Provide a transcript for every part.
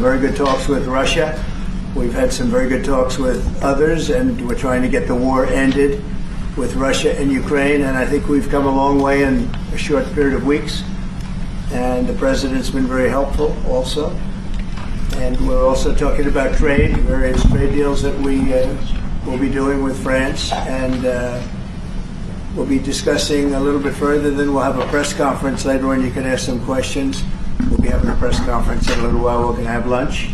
very good talks with Russia. We've had some very good talks with others, and we're trying to get the war ended with Russia and Ukraine. And I think we've come a long way in a short period of weeks. And the president's been very helpful also. And we're also talking about trade, various trade deals that we will be doing with France. And we'll be discussing a little bit further. Then we'll have a press conference later on. You can ask some questions. We'll be having a press conference in a little while. We're going to have lunch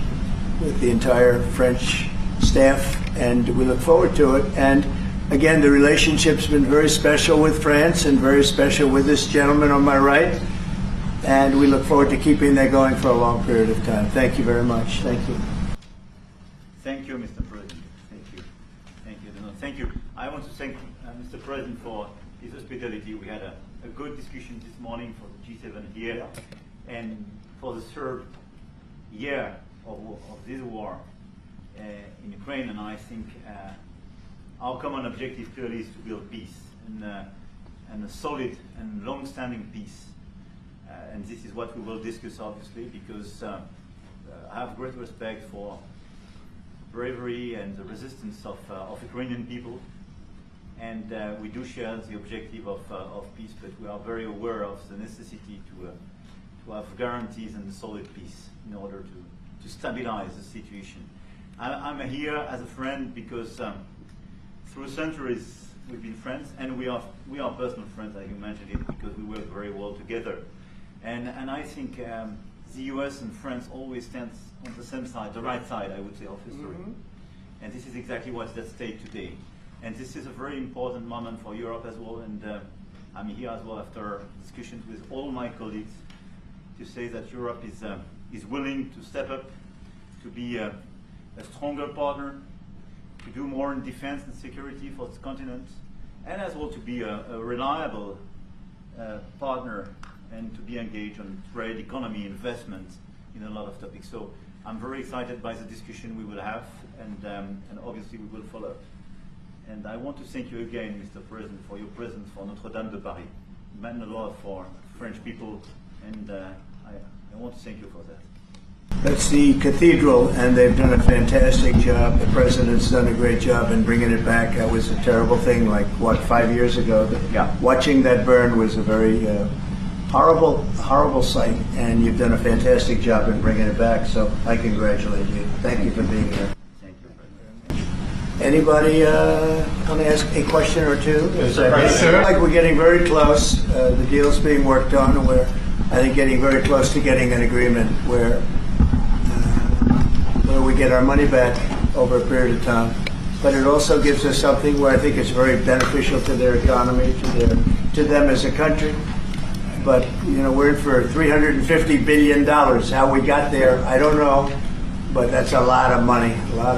with the entire French staff, and we look forward to it. And again, the relationship's been very special with France and very special with this gentleman on my right. And we look forward to keeping that going for a long period of time. Thank you very much. Thank you. Thank you, Mr. President. Thank you. Thank you, Donald. Thank you. I want to thank Mr. President for his hospitality. We had a good discussion this morning for the G7 here, and for the third year of this war in Ukraine. And I think our common objective clearly is to build peace, and a solid and long-standing peace. And this is what we will discuss, obviously, because I have great respect for bravery and the resistance of Ukrainian people. And we do share the objective of peace, but we are very aware of the necessity to have guarantees and a solid peace in order to stabilize the situation. I'm here as a friend because through centuries we've been friends, and we are personal friends, as you mentioned it, because we work very well together. And I think the US and France always stands on the same side, the right side, I would say, of history. Mm-hmm. And this is exactly what's at stake today. And this is a very important moment for Europe as well. And I'm here as well after discussions with all my colleagues to say that Europe is willing to step up, to be a stronger partner, to do more in defense and security for this continent, and as well to be a reliable partner and to be engaged on trade, economy, investment in a lot of topics. So I'm very excited by the discussion we will have, and obviously we will follow. And I want to thank you again, Mr. President, for your presence for Notre-Dame de Paris. It meant a lot for French people, and I want to thank you for that. That's the cathedral, and they've done a fantastic job. The president's done a great job in bringing it back. That was a terrible thing, like, 5 years ago? Yeah. Watching that burn was a very horrible sight, and you've done a fantastic job in bringing it back, so I congratulate you. Thank you for being here. Thank you very much. Anybody want to ask a question or two? Yes, sir. Like, we're getting very close. The deal's being worked on, and we're, I think, getting very close to getting an agreement where we get our money back over a period of time. But it also gives us something where I think it's very beneficial to their economy, to them as a country. But, you know, we're in for $350 billion. How we got there, I don't know, but that's a lot of money, a lot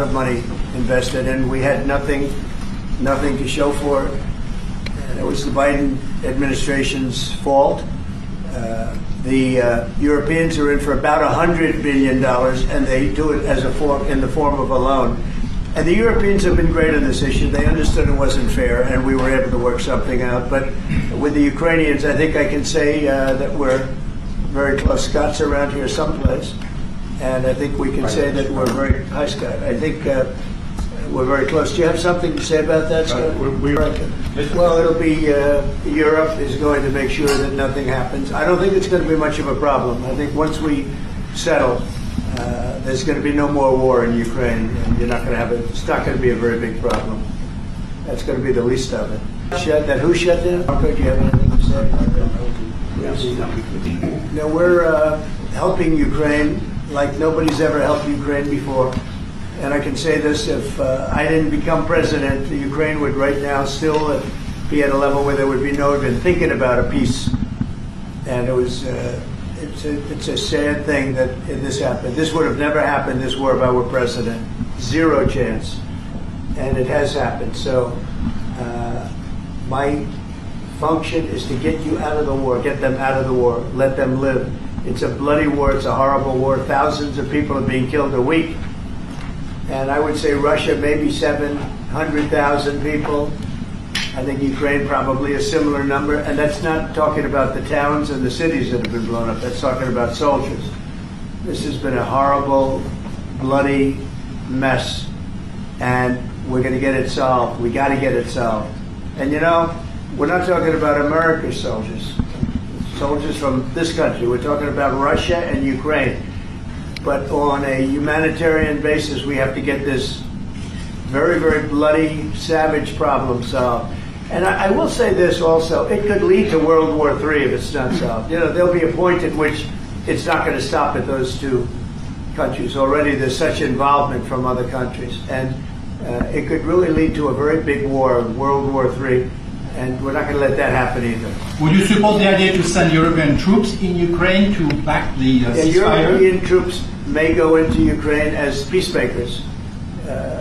of money invested, and we had nothing to show for it. And it was the Biden administration's fault. The Europeans are in for about $100 billion, and they do it as in the form of a loan. And the Europeans have been great on this issue. They understood it wasn't fair, and we were able to work something out. But with the Ukrainians, I think I can say that we're very close. Scott's around here someplace, and I think we can say that we're very, hi Scott, I think we're very close. Do you have something to say about that, Scott? Well, it'll be, Europe is going to make sure that nothing happens. I don't think it's going to be much of a problem. I think once we settle, there's going to be no more war in Ukraine, and you're not going to have it. It's not going to be a very big problem. That's going to be the least of it. Who shut down? Marco, do you have anything to say? No, we're helping Ukraine like nobody's ever helped Ukraine before. And I can say this, if I didn't become president, Ukraine would right now still be at a level where there would be no even thinking about a peace. And it was, it's a sad thing that this happened. This would have never happened, this war, if I were president. Zero chance. And it has happened. So my function is to get you out of the war, get them out of the war, let them live. It's a bloody war, it's a horrible war. Thousands of people are being killed a week. And I would say Russia, maybe 700,000 people. I think Ukraine probably a similar number. And that's not talking about the towns and the cities that have been blown up. That's talking about soldiers. This has been a horrible, bloody mess, and we're going to get it solved. We got to get it solved. And you know, we're not talking about America's soldiers from this country. We're talking about Russia and Ukraine. But on a humanitarian basis, we have to get this very, very bloody, savage problem solved. And I will say this also, it could lead to World War III if it's not solved. You know, there'll be a point at which it's not going to stop at those two countries. Already there's such involvement from other countries. And it could really lead to a very big war, World War III. And we're not going to let that happen either. Would you support the idea to send European troops in Ukraine to back the ceasefire? European troops may go into Ukraine as peacemakers.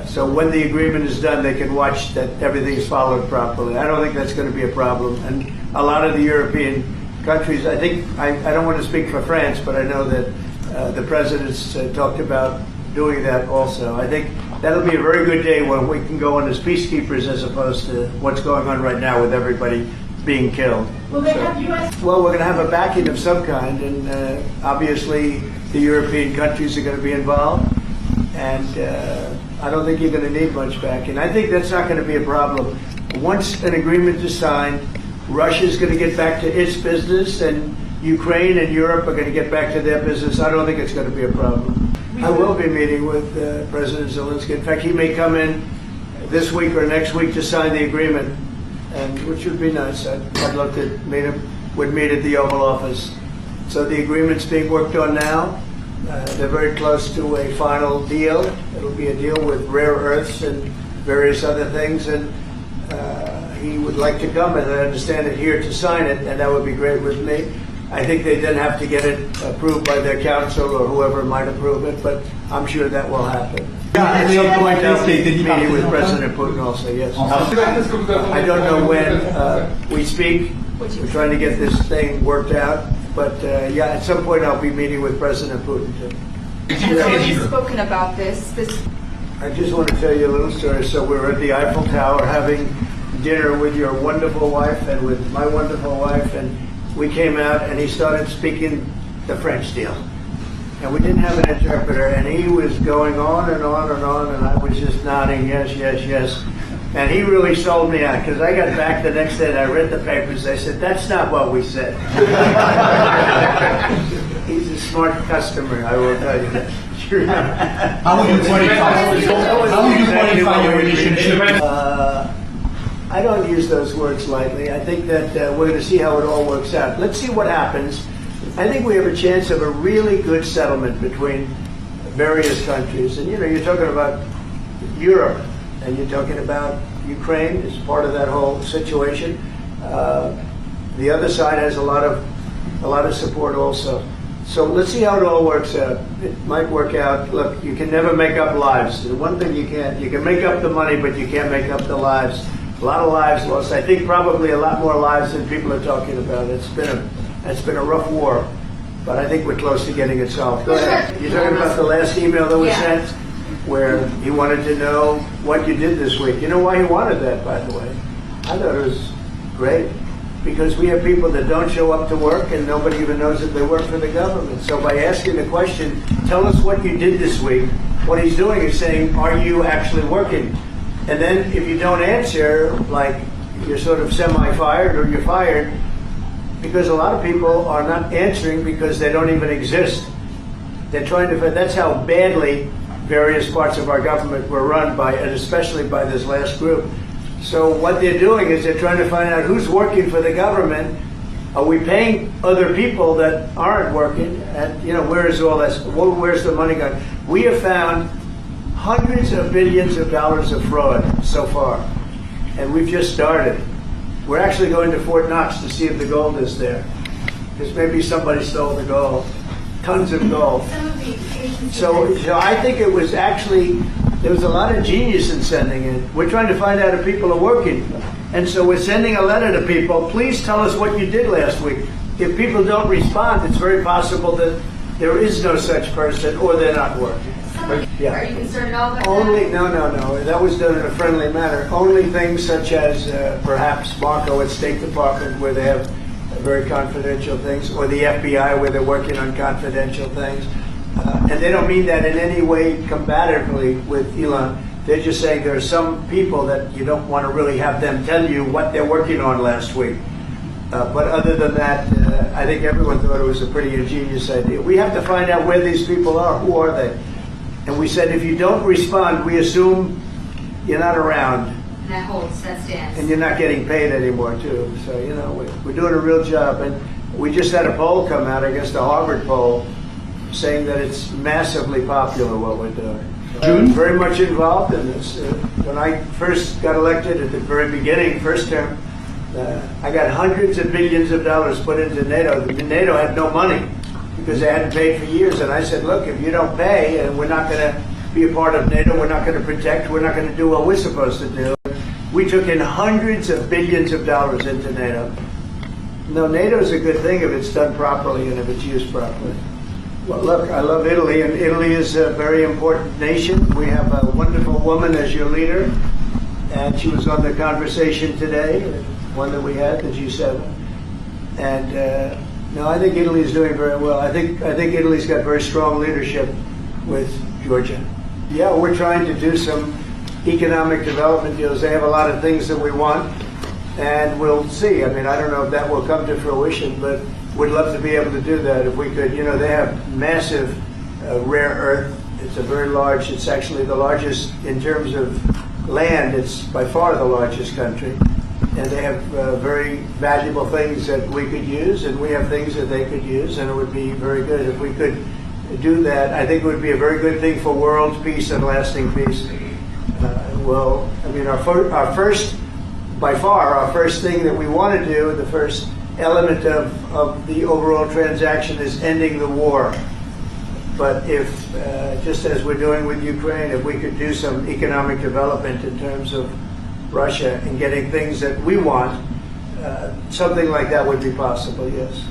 So when the agreement is done, they can watch that everything is followed properly. I don't think that's going to be a problem. And a lot of the European countries, I don't want to speak for France, but I know that the presidents talked about doing that also. I think that'll be a very good day when we can go in as peacekeepers as opposed to what's going on right now with everybody being killed. Will they have U.S.? Well, we're going to have a backing of some kind, and obviously the European countries are going to be involved, and I don't think you're going to need much backing. I think that's not going to be a problem. Once an agreement is signed, Russia's going to get back to its business, and Ukraine and Europe are going to get back to their business. I don't think it's going to be a problem. I will be meeting with President Zelensky. In fact, he may come in this week or next week to sign the agreement, and which would be nice. I'd love to meet him. Would meet at the Oval Office. So the agreement's being worked on now. They're very close to a final deal. It'll be a deal with rare earths and various other things, and he would like to come, and I understand it, here to sign it, and that would be great with me. I think they then have to get it approved by their council or whoever might approve it, but I'm sure that will happen. At some point I'll be meeting with President Putin also, yes. I don't know when we speak. We're trying to get this thing worked out, but yeah, at some point I'll be meeting with President Putin too. You've already spoken about this. I just want to tell you a little story. So we were at the Eiffel Tower having dinner with your wonderful wife and with my wonderful wife, and we came out and he started speaking the French deal. And we didn't have an interpreter, and he was going on and on and on, and I was just nodding, yes, yes, yes. And he really sold me out, because I got back the next day and I read the papers. I said, that's not what we said. He's a smart customer, I will tell you that. Sure. How would you qualify your relationship? I don't use those words lightly. I think that we're going to see how it all works out. Let's see what happens. I think we have a chance of a really good settlement between various countries. And, you know, you're talking about Europe, and you're talking about Ukraine as part of that whole situation. The other side has a lot of support also. So let's see how it all works out. It might work out. Look, you can never make up lives. The one thing you can make up the money, but you can't make up the lives. A lot of lives lost. I think probably a lot more lives than people are talking about. It's been a rough war, but I think we're close to getting it solved. Go ahead. You're talking about the last email that was sent, where he wanted to know what you did this week. You know why he wanted that, by the way? I thought it was great, because we have people that don't show up to work and nobody even knows that they work for the government. So by asking the question, tell us what you did this week, what he's doing is saying, are you actually working? And then if you don't answer, like you're sort of semi-fired or you're fired, because a lot of people are not answering because they don't even exist. They're trying to, that's how badly various parts of our government were run by, and especially by this last group. So what they're doing is they're trying to find out who's working for the government. Are we paying other people that aren't working? And, you know, where is all this? Where's the money going? We have found hundreds of billions of dollars of fraud so far, and we've just started. We're actually going to Fort Knox to see if the gold is there, because maybe somebody stole the gold, tons of gold. So I think it was actually, there was a lot of genius in sending it. We're trying to find out if people are working, and so we're sending a letter to people. Please tell us what you did last week. If people don't respond, it's very possible that there is no such person, or they're not working. Yeah. Are you concerned at all about Only, no. That was done in a friendly manner. Only things such as perhaps Marco at State Department, where they have very confidential things, or the FBI, where they're working on confidential things. And they don't mean that in any way combatively with Elon. They're just saying there are some people that you don't want to really have them tell you what they're working on last week. But other than that, I think everyone thought it was a pretty ingenious idea. We have to find out where these people are. Who are they? And we said, if you don't respond, we assume you're not around. That holds, that stands. And you're not getting paid anymore, too. So, you know, we're doing a real job. And we just had a poll come out, I guess the Harvard poll, saying that it's massively popular what we're doing. June? Very much involved in this. When I first got elected at the very beginning, first term, I got hundreds of billions of dollars put into NATO. NATO had no money because they hadn't paid for years. And I said, look, if you don't pay, and we're not going to be a part of NATO, we're not going to protect, we're not going to do what we're supposed to do. We took in hundreds of billions of dollars into NATO. No, NATO is a good thing if it's done properly and if it's used properly. Well, look, I love Italy, and Italy is a very important nation. We have a wonderful woman as your leader, and she was on the conversation today, one that we had, the G7. And no, I think Italy is doing very well. I think Italy's got very strong leadership with Georgia. Yeah, we're trying to do some economic development deals. They have a lot of things that we want, and we'll see. I mean, I don't know if that will come to fruition, but we'd love to be able to do that if we could. You know, they have massive rare earth. It's a very large, it's actually the largest in terms of land. It's by far the largest country. And they have very valuable things that we could use, and we have things that they could use, and it would be very good if we could do that. I think it would be a very good thing for world peace and lasting peace. Well, I mean, our first, by far, our first thing that we want to do, the first element of the overall transaction is ending the war. But if, just as we're doing with Ukraine, if we could do some economic development in terms of Russia and getting things that we want, something like that would be possible, yes.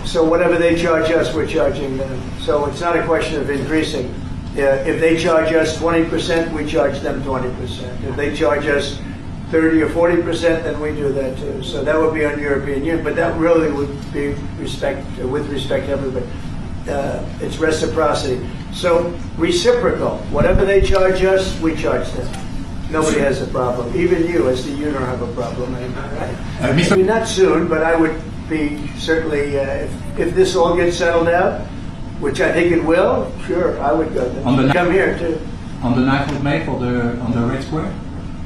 So whatever they charge us, we're charging them. So it's not a question of increasing. If they charge us 20%, we charge them 20%. If they charge us 30 or 40%, then we do that too. So that would be on European Union, but that really would be with respect to everybody. It's reciprocity. So reciprocal. Whatever they charge us, we charge them. Nobody has a problem. Even you, as the you don't have a problem anymore, right? I mean, not soon, but I would be certainly, if this all gets settled out, which I think it will, sure, I would go there. Come here too. On the 9th of May on the Red Square?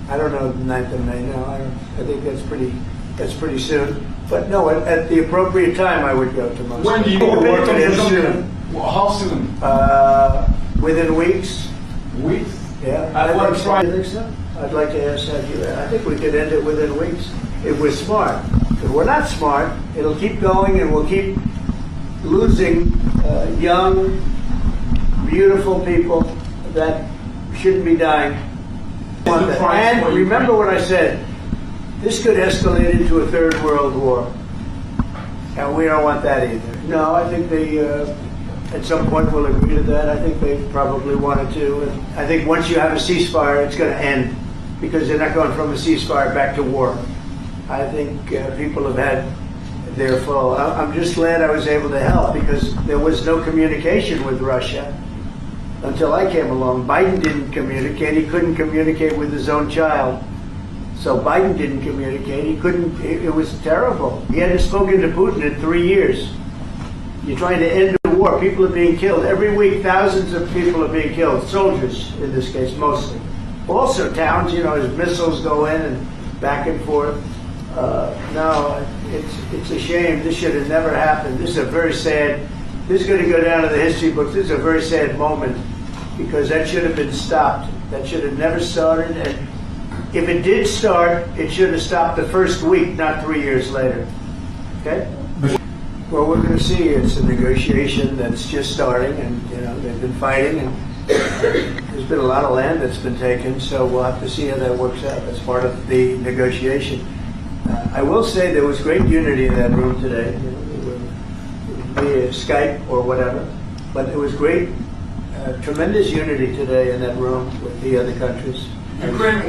I don't know the 9th of May, no. I think that's pretty soon. But no, at the appropriate time I would go to Moscow. When do you work on the soon? How soon? Within weeks. Weeks? Yeah. I think so. I'd like to ask that you. I think we could end it within weeks if we're smart. If we're not smart, it'll keep going and we'll keep losing young, beautiful people that shouldn't be dying. And remember what I said, this could escalate into a third world war. And we don't want that either. No, I think they, at some point, will agree to that. I think they probably wanted to. And I think once you have a ceasefire, it's going to end because they're not going from a ceasefire back to war. I think people have had their full. I'm just glad I was able to help because there was no communication with Russia until I came along. Biden didn't communicate. He couldn't communicate with his own child. So Biden didn't communicate. He couldn't. It was terrible. He hadn't spoken to Putin in 3 years. You're trying to end the war. People are being killed. Every week, thousands of people are being killed. Soldiers, in this case, mostly. Also towns, you know, as missiles go in and back and forth. No, it's a shame. This should have never happened. This is a very sad, this is going to go down to the history books. This is a very sad moment because that should have been stopped. That should have never started. And if it did start, it should have stopped the first week, not 3 years later. Okay? Well, we're going to see. It's a negotiation that's just starting, and you know they've been fighting, and there's been a lot of land that's been taken. So we'll have to see how that works out. That's part of the negotiation. I will say there was great unity in that room today, via Skype or whatever. But it was great, tremendous unity today in that room with the other countries. Ukraine